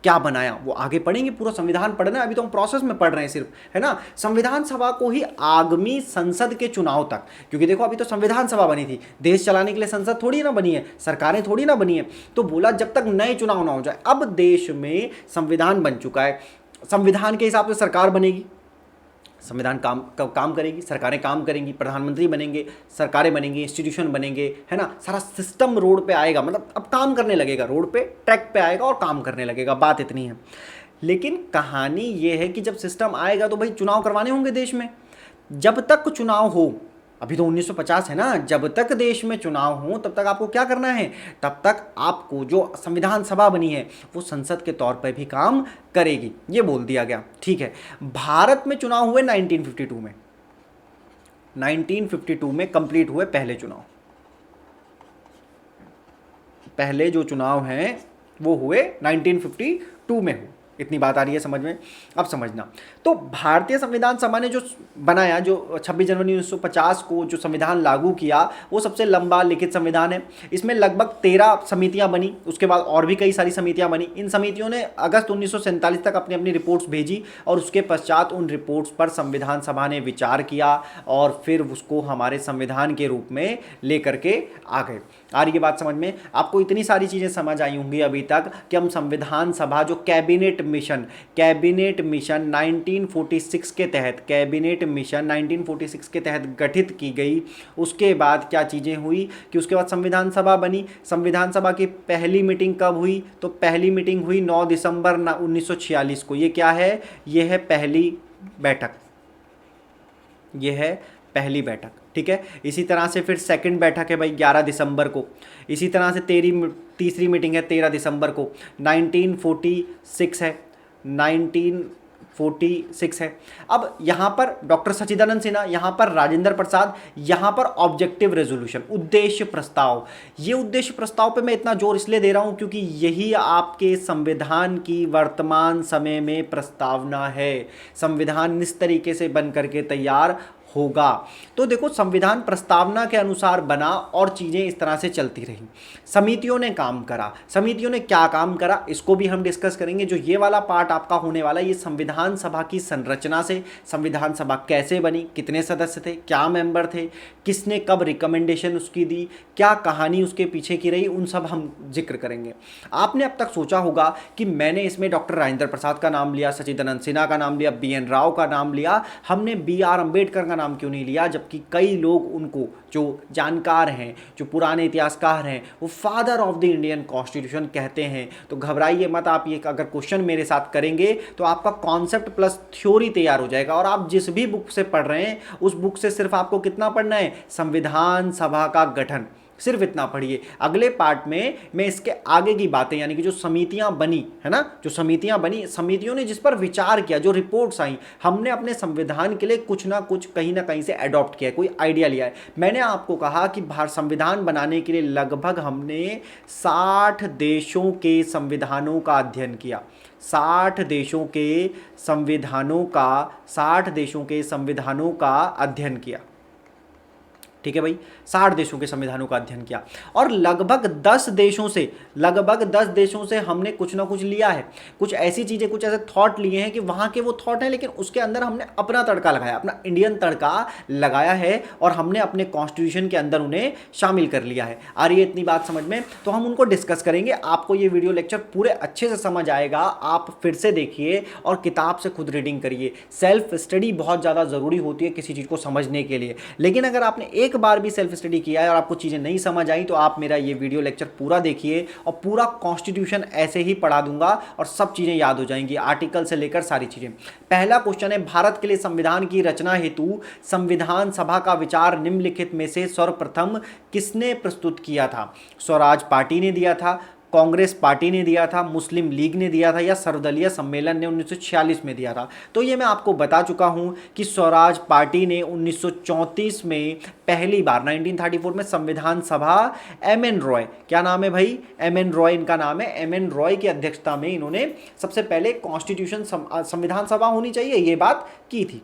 क्या बनाया वो आगे पढ़ेंगे, पूरा संविधान पढ़ना है, अभी तो हम प्रोसेस में पढ़ रहे हैं सिर्फ, है ना। संविधान सभा को ही आगामी संसद के चुनाव तक, क्योंकि देखो अभी तो संविधान सभा बनी थी, देश चलाने के लिए संसद थोड़ी ना बनी है, सरकारें थोड़ी ना बनी है, तो बोला जब तक नए चुनाव ना हो जाए। अब देश में संविधान बन चुका है, संविधान के हिसाब से सरकार बनेगी, संविधान काम करेगी, सरकारें काम करेंगी, प्रधानमंत्री बनेंगे, सरकारें बनेंगी, इंस्टीट्यूशन बनेंगे, है ना, सारा सिस्टम रोड पे आएगा, मतलब अब काम करने लगेगा, रोड पे ट्रैक पे आएगा और काम करने लगेगा, बात इतनी है। लेकिन कहानी ये है कि जब सिस्टम आएगा तो भाई चुनाव करवाने होंगे देश में। जब तक चुनाव हो, अभी तो 1950 है ना, जब तक देश में चुनाव हो तब तक आपको क्या करना है, तब तक आपको जो संविधान सभा बनी है वो संसद के तौर पर भी काम करेगी, ये बोल दिया गया। ठीक है, भारत में चुनाव हुए 1952 में, 1952 में कंप्लीट हुए पहले चुनाव, पहले जो चुनाव हैं वो हुए 1952 में हुए। इतनी बात आ रही है समझ में, अब समझना। तो भारतीय संविधान सभा ने जो बनाया, जो 26 जनवरी 1950 को जो संविधान लागू किया, वो सबसे लंबा लिखित संविधान है। इसमें लगभग 13 समितियां बनी, उसके बाद और भी कई सारी समितियां बनी। इन समितियों ने अगस्त 1947 तक अपनी अपनी रिपोर्ट्स भेजी और उसके पश्चात उन रिपोर्ट्स पर संविधान सभा ने विचार किया और फिर उसको हमारे संविधान के रूप में लेकर के आ गए। आ रही है बात समझ में? आपको इतनी सारी चीज़ें समझ आई होंगी अभी तक कि हम संविधान सभा, जो कैबिनेट मिशन 1946 के तहत, कैबिनेट मिशन 1946 के तहत गठित की गई। उसके बाद क्या चीज़ें हुई कि उसके बाद संविधान सभा बनी। संविधान सभा की पहली मीटिंग कब हुई? तो पहली मीटिंग हुई 9 दिसंबर 1946 को। ये क्या है? ये है पहली बैठक, ये है पहली बैठक। ठीक है, इसी तरह से फिर सेकंड बैठक है भाई 11 दिसंबर को। इसी तरह से तीसरी मीटिंग है 13 दिसंबर को। 1946 है, 1946 है। अब यहाँ पर डॉक्टर सच्चिदानंद सिन्हा, यहाँ पर राजेंद्र प्रसाद, यहाँ पर ऑब्जेक्टिव रेजोल्यूशन, उद्देश्य प्रस्ताव। ये उद्देश्य प्रस्ताव पे मैं इतना जोर इसलिए दे रहा हूँ क्योंकि यही आपके संविधान की वर्तमान समय में प्रस्तावना है। संविधान इस तरीके से बन करके तैयार होगा। तो देखो, संविधान प्रस्तावना के अनुसार बना और चीज़ें इस तरह से चलती रही। समितियों ने काम करा। समितियों ने क्या काम करा इसको भी हम डिस्कस करेंगे। जो ये वाला पार्ट आपका होने वाला है, ये संविधान सभा की संरचना से, संविधान सभा कैसे बनी, कितने सदस्य थे, क्या मेंबर थे, किसने कब रिकमेंडेशन उसकी दी, क्या कहानी उसके पीछे की रही, उन सब हम जिक्र करेंगे। आपने अब तक सोचा होगा कि मैंने इसमें डॉक्टर राजेंद्र प्रसाद का नाम लिया, सच्चिदानंद सिन्हा का नाम लिया, BN राव का नाम लिया, हमने BR अम्बेडकर का नाम क्यों नहीं लिया, जबकि कई लोग उनको, जो जानकार हैं, जो पुराने इतिहासकार हैं, वो father of the Indian constitution कहते हैं। तो घबराइए मत, आप ये अगर क्वेश्चन मेरे साथ करेंगे तो आपका कॉन्सेप्ट प्लस थ्योरी तैयार हो जाएगा। और आप जिस भी बुक से पढ़ रहे हैं उस बुक से सिर्फ आपको कितना पढ़ना है? संविधान सभा का गठन, सिर्फ इतना पढ़िए। अगले पार्ट में मैं इसके आगे की बातें, यानी कि जो समितियां बनी है ना, जो समितियां बनी, समितियों ने जिस पर विचार किया, जो रिपोर्ट्स आई, हमने अपने संविधान के लिए कुछ ना कुछ कहीं ना कहीं से अडॉप्ट किया है, कोई आइडिया लिया है। मैंने आपको कहा कि भारत संविधान बनाने के लिए लगभग हमने 60 देशों के संविधानों का अध्ययन किया। 60 देशों के संविधानों का 60 देशों के संविधानों का अध्ययन किया। ठीक है भाई, 60 देशों के संविधानों का अध्ययन किया और लगभग 10 देशों से हमने कुछ ना कुछ लिया है, कुछ ऐसी चीज़ें, कुछ ऐसे थॉट लिए हैं कि वहाँ के वो थॉट हैं, लेकिन उसके अंदर हमने अपना तड़का लगाया, अपना इंडियन तड़का लगाया है और हमने अपने कॉन्स्टिट्यूशन के अंदर उन्हें शामिल कर लिया है। आ रही है इतनी बात समझ में? तो हम उनको डिस्कस करेंगे। आपको ये वीडियो लेक्चर पूरे अच्छे से समझ आएगा, आप फिर से देखिए और किताब से खुद रीडिंग करिए। सेल्फ स्टडी बहुत ज़्यादा ज़रूरी होती है किसी चीज़ को समझने के लिए, लेकिन अगर आपने एक बार भी सेल्फ स्टडी किया है और आपको चीज़ें नहीं समझ आई तो आप मेरा ये वीडियो लेक्चर पूरा देखिए और पूरा कॉन्स्टिट्यूशन ऐसे ही पढ़ा दूंगा और सब चीज़ें याद हो जाएंगी, आर्टिकल से लेकर सारी चीज़ें। पहला क्वेश्चन है, भारत के लिए संविधान की रचना हेतु संविधान सभा का विचार निम्नलिखित में से सर्वप्रथम किसने प्रस्तुत किया था? स्वराज पार्टी ने दिया था, कांग्रेस पार्टी ने दिया था, मुस्लिम लीग ने दिया था या सर्वदलीय सम्मेलन ने 1946 में दिया था? तो ये मैं आपको बता चुका हूं कि स्वराज पार्टी ने 1934 में पहली बार 1934 में संविधान सभा, एम.एन. रॉय, क्या नाम है भाई? एम.एन. रॉय इनका नाम है। एम.एन. रॉय की अध्यक्षता में इन्होंने सबसे पहले कॉन्स्टिट्यूशन संविधान सभा होनी चाहिए ये बात की थी।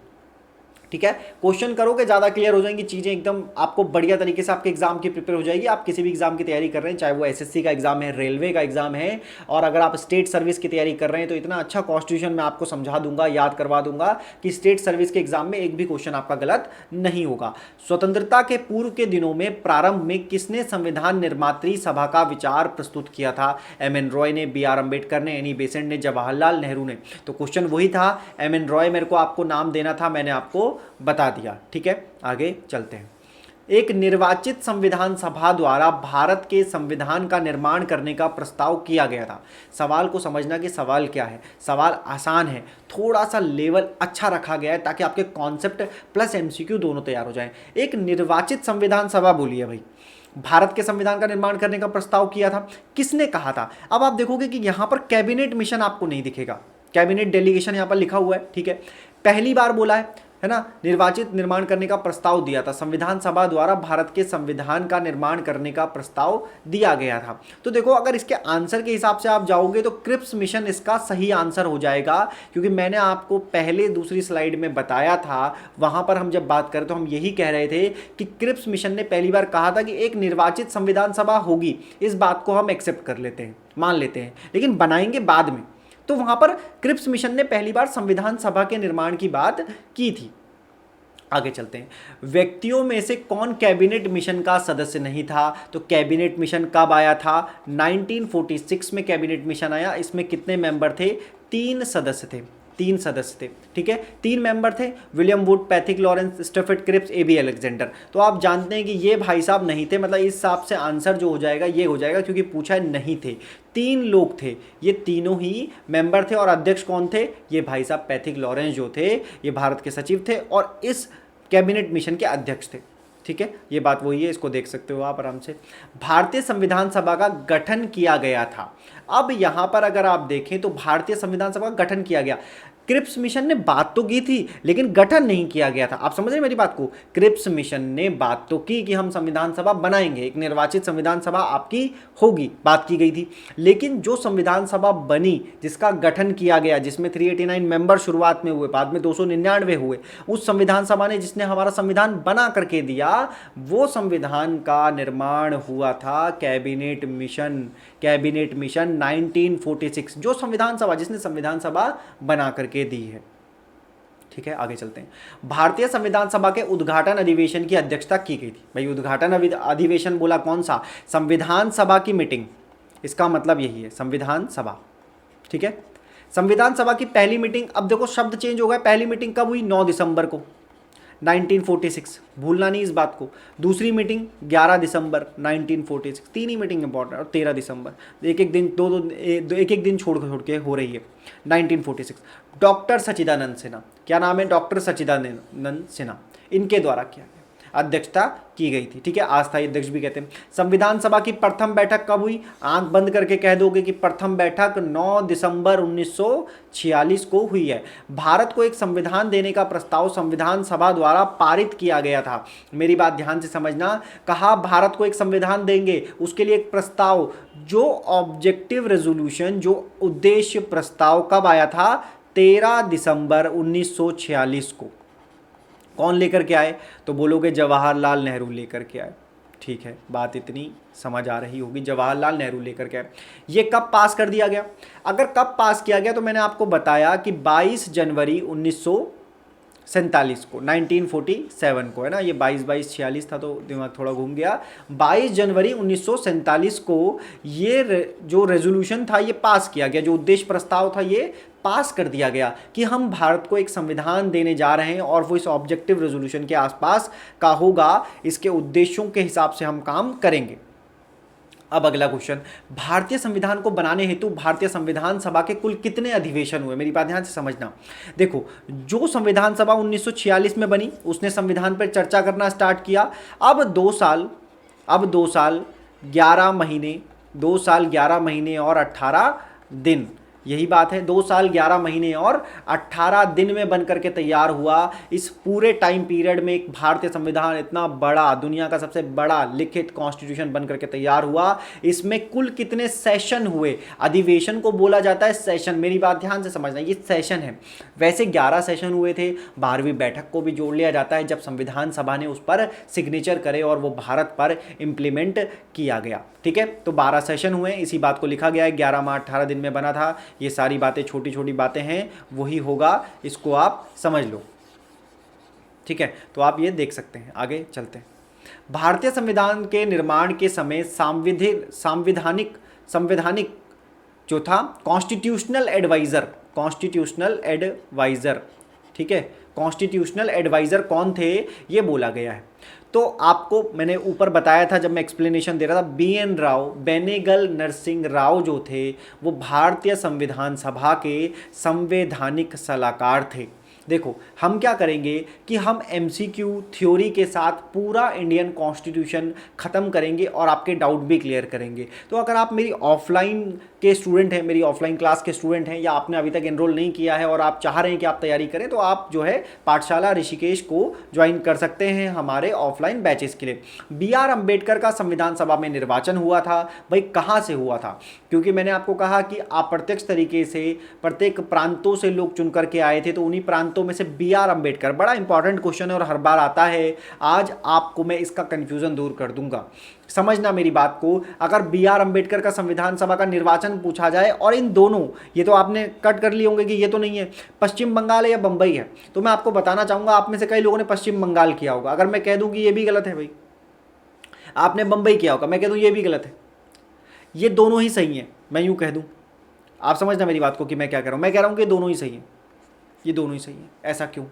ठीक है, क्वेश्चन करोगे ज़्यादा क्लियर हो जाएंगी चीज़ें, एकदम आपको बढ़िया तरीके से आपके एग्जाम की प्रिपेयर हो जाएगी। आप किसी भी एग्जाम की तैयारी कर रहे हैं, चाहे वो एसएससी का एग्जाम है, रेलवे का एग्जाम है, और अगर आप स्टेट सर्विस की तैयारी कर रहे हैं तो इतना अच्छा कॉन्स्टिट्यूशन मैं आपको समझा दूंगा, याद करवा दूंगा कि स्टेट सर्विस के एग्जाम में एक भी क्वेश्चन आपका गलत नहीं होगा। स्वतंत्रता के पूर्व के दिनों में प्रारंभ में किसने संविधान निर्मात्री सभा का विचार प्रस्तुत किया था? एम.एन. रॉय ने, बी.आर. अम्बेडकर ने, एनी बेसेंट ने, जवाहरलाल नेहरू ने। तो क्वेश्चन वही था, एम.एन. रॉय मेरे को आपको नाम देना था, मैंने आपको बता दिया। ठीक है, आगे चलते हैं। एक निर्वाचित संविधान सभा द्वारा भारत के संविधान का निर्माण करने का प्रस्ताव किया गया था। सवाल को समझना कि सवाल क्या है। सवाल आसान है, थोड़ा सा लेवल अच्छा रखा गया है ताकि आपके कॉन्सेप्ट प्लस एमसीक्यू दोनों तैयार हो जाएं। एक निर्वाचित संविधान सभा बोली है भाई, भारत के संविधान का निर्माण करने का प्रस्ताव किया था, किसने कहा था? अब आप देखोगे कि यहां पर कैबिनेट मिशन आपको नहीं दिखेगा, कैबिनेट डेलीगेशन यहां पर लिखा हुआ है। ठीक है, पहली बार बोला है ना, निर्वाचित निर्माण करने का प्रस्ताव दिया था, संविधान सभा द्वारा भारत के संविधान का निर्माण करने का प्रस्ताव दिया गया था। तो देखो, अगर इसके आंसर के हिसाब से आप जाओगे तो क्रिप्स मिशन इसका सही आंसर हो जाएगा, क्योंकि मैंने आपको पहले दूसरी स्लाइड में बताया था, वहां पर हम जब बात करें तो हम यही कह रहे थे कि क्रिप्स मिशन ने पहली बार कहा था कि एक निर्वाचित संविधान सभा होगी। इस बात को हम एक्सेप्ट कर लेते हैं, मान लेते हैं, लेकिन बनाएंगे बाद में। तो वहां पर क्रिप्स मिशन ने पहली बार संविधान सभा के निर्माण की बात की थी। आगे चलते हैं। व्यक्तियों में से कौन कैबिनेट मिशन का सदस्य नहीं था? तो कैबिनेट मिशन कब आया था? 1946 में कैबिनेट मिशन आया। इसमें कितने मेंबर थे? 3 सदस्य थे, 3 सदस्य थे। ठीक है, 3 मेंबर थे, William Wood, Pethick Lawrence, Stafford Cripps, A B. Alexander. तो आप जानते हैं कि ये भाई साहब नहीं थे, मतलब इस हिसाब से आंसर जो हो जाएगा ये हो जाएगा, क्योंकि पूछा है नहीं थे। 3 लोग थे, ये तीनों ही मेंबर थे। और अध्यक्ष कौन थे? ये भाई साहब पैथिक लॉरेंस जो थे, ये भारत के सचिव थे और इस कैबिनेट मिशन के अध्यक्ष थे। ठीक है, ये बात वही है, इसको देख सकते हो आप आराम से। भारतीय संविधान सभा का गठन किया गया था। अब यहां पर अगर आप देखें तो भारतीय संविधान सभा का गठन किया गया। क्रिप्स मिशन ने बात तो की थी लेकिन गठन नहीं किया गया था। आप समझ रहे हैं मेरी बात को? क्रिप्स मिशन ने बात तो की कि हम संविधान सभा बनाएंगे, एक निर्वाचित संविधान सभा आपकी होगी, बात की गई थी। लेकिन जो संविधान सभा बनी, जिसका गठन किया गया, जिसमें 389 मेंबर शुरुआत में हुए, बाद में 299 हुए, उस संविधान सभा ने जिसने हमारा संविधान बना करके दिया, वो संविधान का निर्माण हुआ था कैबिनेट मिशन। कैबिनेट मिशन 1946, जो संविधान सभा, जिसने संविधान सभा बना करके दी है। ठीक है, आगे चलते हैं। भारतीय संविधान सभा के उद्घाटन अधिवेशन की अध्यक्षता की गई थी। भाई उद्घाटन अधिवेशन बोला कौन सा? संविधान सभा की मीटिंग, इसका मतलब यही है, संविधान सभा। ठीक है, संविधान सभा की पहली मीटिंग, अब देखो शब्द चेंज हो गया, पहली मीटिंग कब हुई? 9 दिसंबर को 1946, भूलना नहीं इस बात को। दूसरी मीटिंग 11 दिसंबर 1946, 3 ही मीटिंग इंपॉर्टेंट, और 13 दिसंबर, एक एक दिन एक एक दिन छोड़ के हो रही है 1946। डॉक्टर सच्चिदानंद सिन्हा, क्या नाम है? डॉक्टर सच्चिदानंद सिन्हा, इनके द्वारा किया गया। अध्यक्षता की गई थी। ठीक है, अस्थायी अध्यक्ष भी कहते हैं। संविधान सभा की प्रथम बैठक कब हुई? आंख बंद करके कह दोगे कि प्रथम बैठक 9 दिसंबर 1946 को हुई है। भारत को एक संविधान देने का प्रस्ताव संविधान सभा द्वारा पारित किया गया था। मेरी बात ध्यान से समझना, कहा भारत को एक संविधान देंगे, उसके लिए एक प्रस्ताव, जो ऑब्जेक्टिव रेजोल्यूशन, जो उद्देश्य प्रस्ताव कब आया था? 13 दिसंबर 1946 को। कौन लेकर के आए? तो बोलोगे जवाहरलाल नेहरू लेकर के आए। ठीक है, बात इतनी समझ आ रही होगी, जवाहरलाल नेहरू लेकर के आए। ये कब पास कर दिया गया? अगर कब पास किया गया तो मैंने आपको बताया कि 22 जनवरी 1947 को, 1947 को, है ना। ये 22-22-46 था तो दिमाग थोड़ा घूम गया। 22 जनवरी 1947 को ये जो रेजोल्यूशन था ये पास किया गया, जो उद्देश्य प्रस्ताव था ये पास कर दिया गया कि हम भारत को एक संविधान देने जा रहे हैं और वो इस ऑब्जेक्टिव रेजोल्यूशन के आसपास का होगा, इसके उद्देश्यों के हिसाब से हम काम करेंगे। अब अगला क्वेश्चन, भारतीय संविधान को बनाने हेतु भारतीय संविधान सभा के कुल कितने अधिवेशन हुए? मेरी बात ध्यान से समझना। देखो, जो संविधान सभा 1946 में बनी उसने संविधान पर चर्चा करना स्टार्ट किया। अब 2 साल 11 महीने 2 साल 11 महीने और 18 दिन, यही बात है, 2 साल 11 महीने और 18 दिन में बनकर के तैयार हुआ। इस पूरे टाइम पीरियड में एक भारतीय संविधान इतना बड़ा, दुनिया का सबसे बड़ा लिखित कॉन्स्टिट्यूशन बनकर के तैयार हुआ। इसमें कुल कितने सेशन हुए? अधिवेशन को बोला जाता है सेशन, मेरी बात ध्यान से समझना, ये सेशन है। वैसे 11 सेशन हुए थे, 12वीं बैठक को भी जोड़ लिया जाता है जब संविधान सभा ने उस पर सिग्नेचर करे और वो भारत पर इम्प्लीमेंट किया गया। ठीक है, तो 12 सेशन हुए, इसी बात को लिखा गया है। 11 माह 18 दिन में बना था। ये सारी बातें छोटी छोटी बातें हैं, वही होगा, इसको आप समझ लो। ठीक है, तो आप ये देख सकते हैं। आगे चलते हैं। भारतीय संविधान के निर्माण के समय संवैधानिक जो था कॉन्स्टिट्यूशनल एडवाइजर, ठीक है, कॉन्स्टिट्यूशनल एडवाइजर कौन थे ये बोला गया है। तो आपको मैंने ऊपर बताया था जब मैं एक्सप्लेनेशन दे रहा था, BN राव, बेनेगल नरसिंह राव जो थे वो भारतीय संविधान सभा के संवैधानिक सलाहकार थे। देखो, हम क्या करेंगे कि हम MCQ थ्योरी के साथ पूरा इंडियन कॉन्स्टिट्यूशन ख़त्म करेंगे और आपके डाउट भी क्लियर करेंगे। तो अगर आप मेरी ऑफलाइन के स्टूडेंट हैं, मेरी ऑफलाइन क्लास के स्टूडेंट हैं, या आपने अभी तक एनरोल नहीं किया है और आप चाह रहे हैं कि आप तैयारी करें, तो आप जो है पाठशाला ऋषिकेश को ज्वाइन कर सकते हैं हमारे ऑफलाइन बैचेस के लिए। BR अम्बेडकर का संविधान सभा में निर्वाचन हुआ था। भाई कहाँ से हुआ था? क्योंकि मैंने आपको कहा कि अप्रत्यक्ष तरीके से प्रत्येक प्रांतों से लोग चुन करके आए थे, तो उन्हीं प्रांतों में से BR अम्बेडकर, बड़ा इंपॉर्टेंट क्वेश्चन है और हर बार आता है, आज आपको मैं इसका कंफ्यूजन दूर कर दूंगा। समझना मेरी बात को, अगर BR अम्बेडकर का संविधान सभा का निर्वाचन पूछा जाए और इन दोनों, ये तो आपने कट कर लिए होंगे कि ये तो नहीं है, पश्चिम बंगाल है या बंबई है, तो मैं आपको बताना चाहूंगा, आप में से कई लोगों ने पश्चिम बंगाल किया होगा। अगर मैं कह दूं कि ये भी गलत है, भाई आपने बंबई किया होगा, मैं कह दूं ये भी गलत है, ये दोनों ही सही है, मैं यूं कह दूं। आप समझना मेरी बात को कि मैं क्या कह रहा हूं। मैं कह रहा हूं कि दोनों ही सही है, ये दोनों ही सही है। ऐसा क्यों?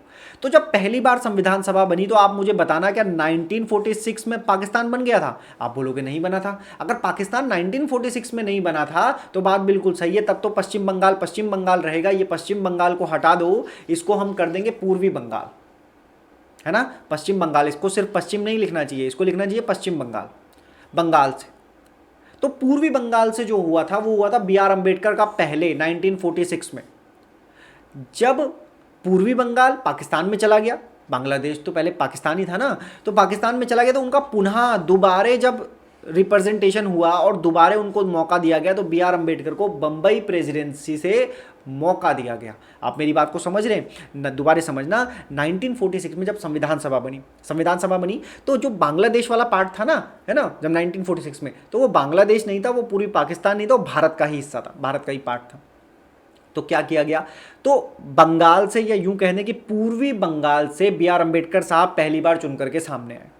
तो जब पहली बार संविधान सभा बनी तो आप मुझे बताना, क्या 1946 में पाकिस्तान बन गया था? आप बोलोगे नहीं बना था। अगर पाकिस्तान 1946 में नहीं बना था तो बात बिल्कुल सही है, तब तो पश्चिम बंगाल रहेगा। ये पश्चिम बंगाल को हटा दो, इसको हम कर देंगे पूर्वी बंगाल, है ना। पश्चिम बंगाल, इसको सिर्फ पश्चिम नहीं लिखना चाहिए, इसको लिखना चाहिए पश्चिम बंगाल, बंगाल से। तो पूर्वी बंगाल से जो हुआ था वो हुआ था BR अम्बेडकर का पहले 1946 में। जब पूर्वी बंगाल पाकिस्तान में चला गया, बांग्लादेश तो पहले पाकिस्तान ही था ना, तो पाकिस्तान में चला गया, तो उनका पुनः दोबारे जब रिप्रेजेंटेशन हुआ और दोबारे उनको मौका दिया गया, तो BR अम्बेडकर को बम्बई प्रेसिडेंसी से मौका दिया गया। आप मेरी बात को समझ रहे हैं? दोबारा समझना, 1946 में जब संविधान सभा बनी तो जो बांग्लादेश वाला पार्ट था ना, है ना, जब 1946 में, तो वो बांग्लादेश नहीं था, वो पूरी पाकिस्तान नहीं था, वो भारत का ही हिस्सा था, भारत का ही पार्ट था। तो क्या किया गया? तो बंगाल से, या यूं कहने की पूर्वी बंगाल से BR अम्बेडकर साहब पहली बार चुन करके सामने आए,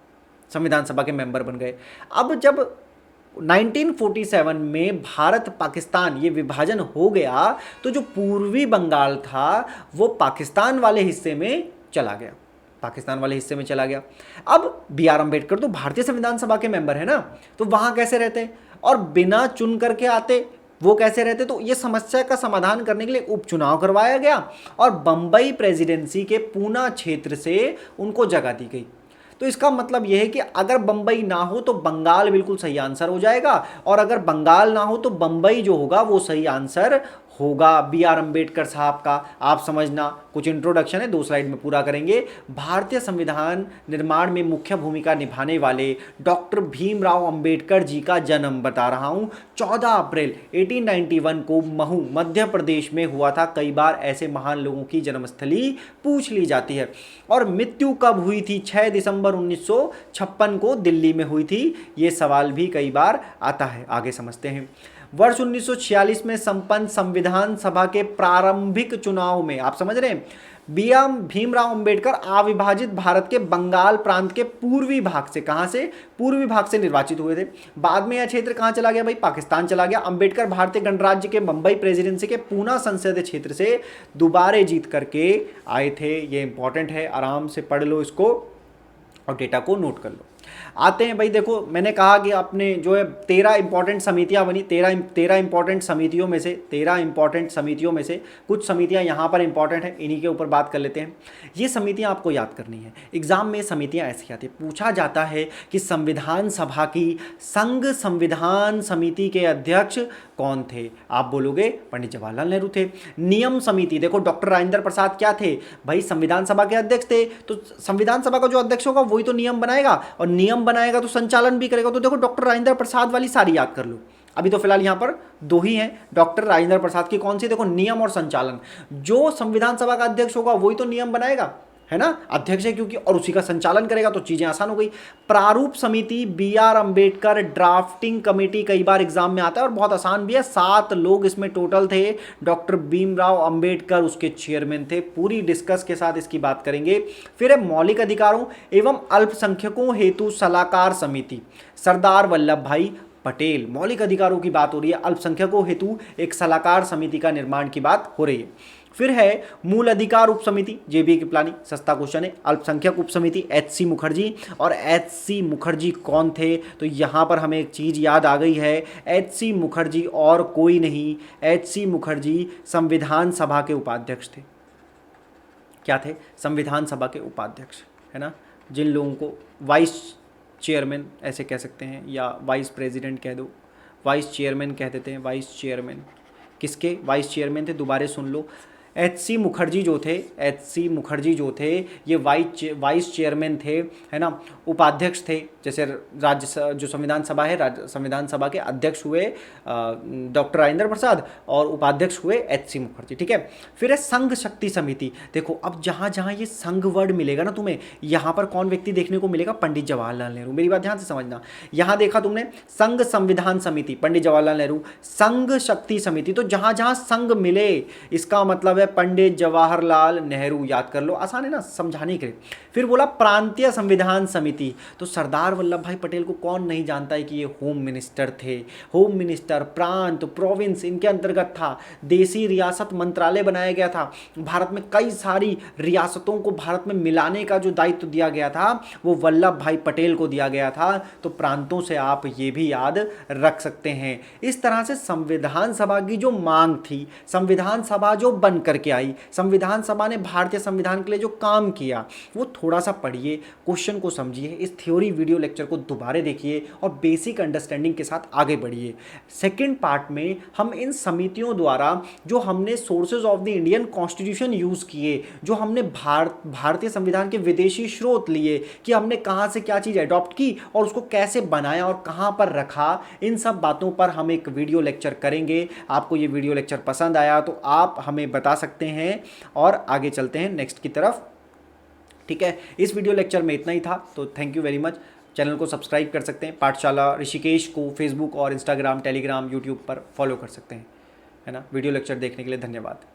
संविधान सभा के मेंबर बन गए। अब जब 1947 में भारत पाकिस्तान ये विभाजन हो गया, तो जो पूर्वी बंगाल था वो पाकिस्तान वाले हिस्से में चला गया, अब BR अम्बेडकर तो भारतीय संविधान सभा के मेंबर है ना, तो वहां कैसे रहते और बिना चुन करके आते, वो कैसे रहते? तो ये समस्या का समाधान करने के लिए उपचुनाव करवाया गया और बंबई प्रेसिडेंसी के पूना क्षेत्र से उनको जगह दी गई। तो इसका मतलब यह है कि अगर बंबई ना हो तो बंगाल बिल्कुल सही आंसर हो जाएगा, और अगर बंगाल ना हो तो बंबई जो होगा वो सही आंसर होगा। बी आर अम्बेडकर साहब का आप समझना, कुछ इंट्रोडक्शन है 2 स्लाइड में पूरा करेंगे। भारतीय संविधान निर्माण में मुख्य भूमिका निभाने वाले डॉक्टर भीमराव अंबेडकर जी का जन्म बता रहा हूं 14 अप्रैल 1891 को महू मध्य प्रदेश में हुआ था। कई बार ऐसे महान लोगों की जन्मस्थली पूछ ली जाती है। और मृत्यु कब हुई थी? 6 दिसंबर 1956 को दिल्ली में हुई थी। ये सवाल भी कई बार आता है, आगे समझते हैं। वर्ष 1946 में संपन्न संविधान सभा के प्रारंभिक चुनाव में, आप समझ रहे हैं, भीमराव अंबेडकर अविभाजित भारत के बंगाल प्रांत के पूर्वी भाग से, कहां से? पूर्वी भाग से निर्वाचित हुए थे। बाद में यह क्षेत्र कहां चला गया भाई? पाकिस्तान चला गया। अंबेडकर भारतीय गणराज्य के मुंबई प्रेसिडेंसी के पूना संसदीय क्षेत्र से दोबारे जीत करके आए थे। ये इंपॉर्टेंट है, आराम से पढ़ लो इसको और डेटा को नोट कर लो। आते हैं भाई, देखो मैंने कहा कि आपने जो है 13 इंपॉर्टेंट समितियां बनी। 13 इंपॉर्टेंट समितियों में से 13 इंपॉर्टेंट समितियों में से कुछ समितियां यहां पर इंपॉर्टेंट है, इन्हीं के ऊपर बात कर लेते हैं। ये समितियां आपको याद करनी है। एग्जाम में समितियां ऐसी आती है, पूछा जाता है कि संविधान सभा की संघ संविधान समिति के अध्यक्ष कौन थे? आप बोलोगे पंडित जवाहरलाल नेहरू थे। नियम समिति, देखो डॉक्टर राजेंद्र प्रसाद क्या थे भाई? संविधान सभा के अध्यक्ष थे। तो संविधान सभा का जो अध्यक्ष होगा वही तो नियम बनाएगा, और नियम बनाएगा तो संचालन भी करेगा। तो देखो डॉक्टर राजेंद्र प्रसाद वाली सारी याद कर लो। अभी तो फिलहाल यहां पर 2 ही हैं डॉक्टर राजेंद्र प्रसाद की, कौन सी? देखो नियम और संचालन। जो संविधान सभा का अध्यक्ष होगा वही तो नियम बनाएगा, है ना, अध्यक्ष है क्योंकि, और उसी का संचालन करेगा, तो चीजें आसान हो गई। प्रारूप समिति, B R Ambedkar drafting committee, कई बार एग्जाम में आता है और बहुत आसान भी है। 7 लोग इसमें टोटल थे। डॉक्टर भीमराव अंबेडकर उसके चेयरमैन थे। पूरी डिस्कस के साथ इसकी बात करेंगे। फिर है मौलिक अधिकारों एवं अल्पसंख्यकों हेतु सलाहकार समिति, सरदार वल्लभ भाई पटेल। मौलिक अधिकारों की बात हो रही है, अल्पसंख्यकों हेतु एक सलाहकार समिति का निर्माण की बात हो रही है। फिर है मूल अधिकार उप समिति, जेबी की प्लानिंग, सस्ता क्वेश्चन है। अल्पसंख्यक उप समिति एच.सी. मुखर्जी, और एच.सी. मुखर्जी कौन थे? तो यहां पर हमें एक चीज याद आ गई है, एच.सी. मुखर्जी और कोई नहीं, एच.सी. मुखर्जी संविधान सभा के उपाध्यक्ष थे। क्या थे? संविधान सभा के उपाध्यक्ष, है ना, जिन लोगों को वाइस चेयरमैन ऐसे कह सकते हैं, या वाइस प्रेसिडेंट कह दो, वाइस चेयरमैन कह देते हैं। वाइस चेयरमैन किसके वाइस चेयरमैन थे? दोबारा सुन लो, एच.सी. मुखर्जी जो थे, एच.सी. मुखर्जी जो थे ये वाइस चेयरमैन थे, है ना, उपाध्यक्ष थे। जैसे जो संविधान सभा है, संविधान सभा के अध्यक्ष हुए डॉक्टर राजेंद्र प्रसाद और उपाध्यक्ष हुए एच.सी. मुखर्जी, ठीक है। फिर है संघ शक्ति समिति। देखो अब जहाँ जहाँ ये संघ वर्ड मिलेगा ना तुम्हें, यहाँ पर कौन व्यक्ति देखने को मिलेगा? पंडित जवाहरलाल नेहरू। मेरी बात ध्यान से समझना, यहाँ देखा तुमने संघ संविधान समिति पंडित जवाहरलाल नेहरू, संघ शक्ति समिति, तो जहाँ जहाँ संघ मिले इसका मतलब पंडित जवाहरलाल नेहरू। याद कर लो, आसान है ना समझाने के लिए। फिर बोला प्रांतीय संविधान समिति, तो सरदार वल्लभ भाई पटेल को कौन नहीं जानता है कि ये होम मिनिस्टर थे। होम मिनिस्टर, प्रांत, प्रोविंस इनके अंतर्गत था। देसी रियासत मंत्रालय बनाया गया था। भारत में कई सारी रियासतों को भारत में मिलाने का जो दायित्व दिया गया था वो वल्लभ भाई पटेल को दिया गया था। तो प्रांतों से आप ये भी याद रख सकते हैं। इस तरह से संविधान सभा की जो मांग थी, संविधान सभा जो बनकर के आई, संविधान सभा ने भारतीय संविधान के लिए जो काम किया वो थोड़ा सा पढ़िए, क्वेश्चन को समझिए, इस थ्योरी वीडियो लेक्चर को दोबारा देखिए और बेसिक अंडरस्टैंडिंग के साथ आगे बढ़िए। सेकंड पार्ट में हम इन समितियों द्वारा जो हमने sources of the Indian constitution use किए, जो हमने भारतीय संविधान के विदेशी स्रोत लिए कि हमने कहां से क्या चीज अडॉप्ट की और उसको कैसे बनाया और कहां पर रखा, इन सब बातों पर हम एक वीडियो लेक्चर करेंगे। आपको ये वीडियो लेक्चर पसंद आया तो आप हमें बता सकते हैं और आगे चलते हैं नेक्स्ट की तरफ, ठीक है। इस वीडियो लेक्चर में इतना ही था, तो thank you very much. Channel को सब्सक्राइब कर सकते हैं। पाठशाला ऋषिकेश को फेसबुक और इंस्टाग्राम, टेलीग्राम, यूट्यूब पर फॉलो कर सकते हैं, है ना। वीडियो लेक्चर देखने के लिए धन्यवाद।